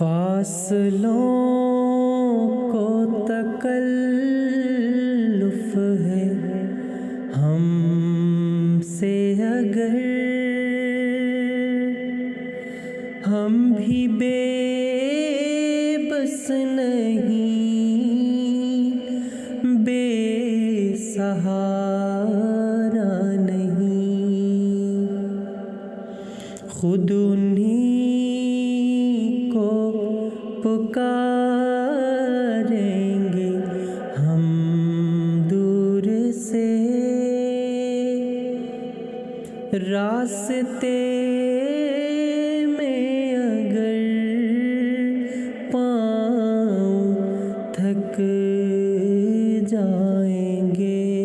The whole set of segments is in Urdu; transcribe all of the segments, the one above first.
فاصلوں کو تکلف ہے ہم سے، اگر ہم بھی بے بس نہیں، بے سہارا نہیں، خود انہی کو پکاریں گے ہم دور سے، راستے میں اگر پاؤں تھک جائیں گے،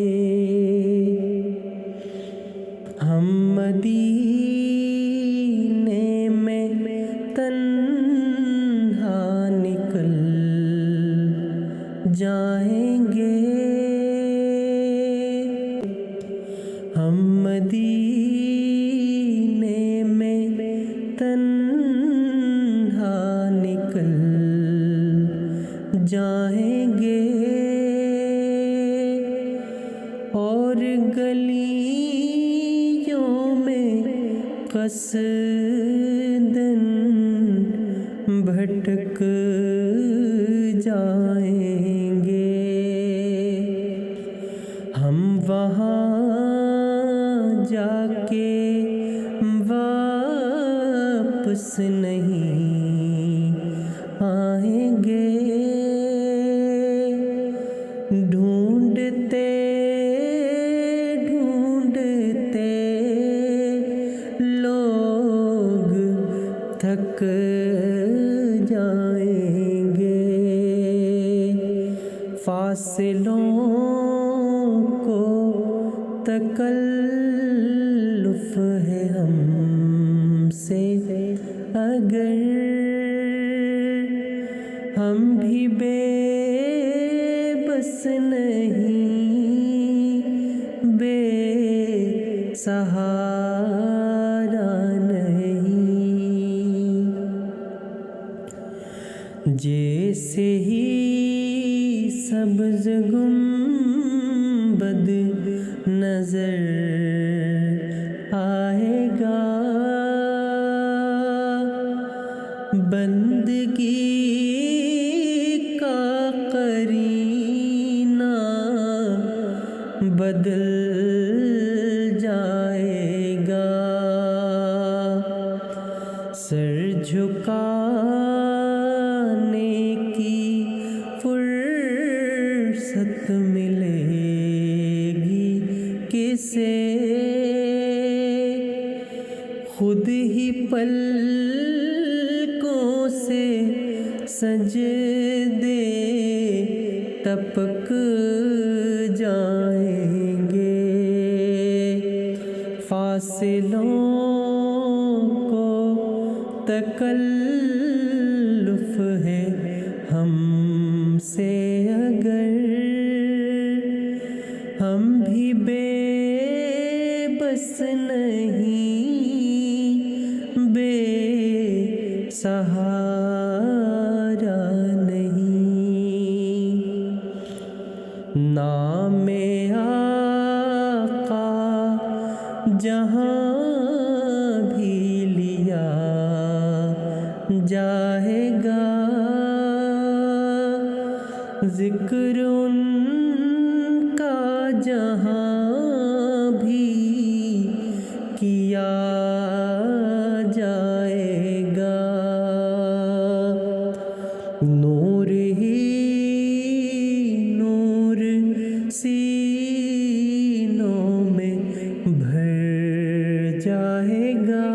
ہم مدینے میں تنہا نکل جائیں گے، ہم مدینے میں تنہا نکل جائیں گے، اور گلیوں میں قصداً بھٹک جائیں گے، ہم وہاں جا کے واپس نہیں آئیں گے، ڈھونڈتے ڈھونڈتے لوگ تھک جائیں گے، فاصلوں کو تکلف ہے ہم سے، اگر ہم بھی بے بس نہیں، بے سہارا نہیں، جیسے ہی سبز گنبد نظر آئے گا، بندگی کا قرینہ بدل جائے گا، سر جھکانے کی فرصت ملے گی کسے، خود ہی پلکوں سے سجدے ٹپک جائیں گے، فاصلوں کو تکلف ہے ہم سے، اگر ہم بھی بے بس نہیں، بے سہارا نہیں، نام آقا جہاں بھی لیا جائے گا، ذکر ان کا جہاں بھی کیا جائے گا، نور ہی نور سینوں میں بھر جائے گا،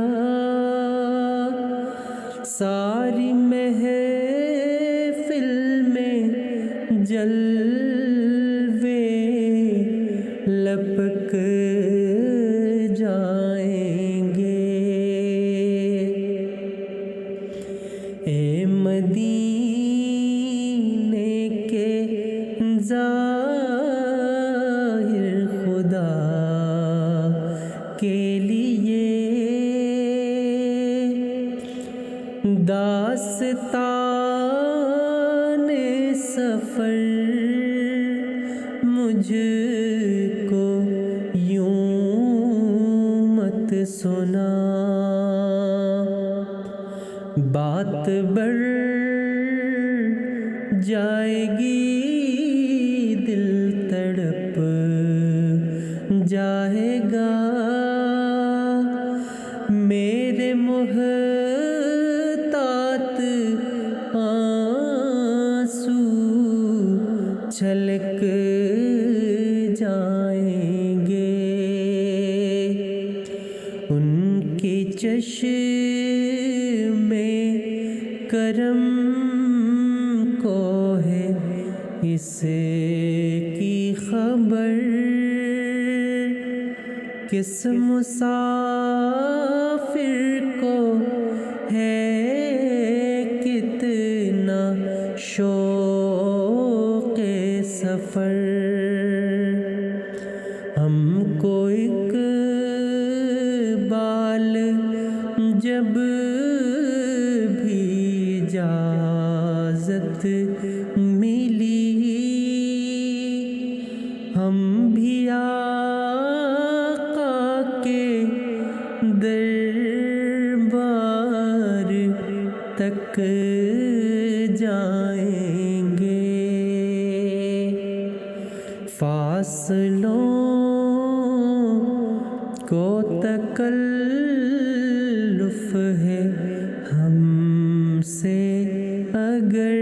ساری محفل میں جلوے لپک جائیں گے، اے مدینے کے ظاہر خدا کے لیے داستان داستانِ سفر مجھ کو یوں مت سنا، بات بڑھ جائے گی، دل تڑپ جائے گا، میرے محتاط آنسو چھلک جائیں گے، ان کی چشم کرم کو ہے اس کی خبر، کس مسافر کو ہے کتنا شوق سفر، ہم کو اقبال جب بھی اجازت ملی، ہم بھی آقا کے دربار تک جائیں گے، فاصلوں کو تکلف ہے ہم سے اگر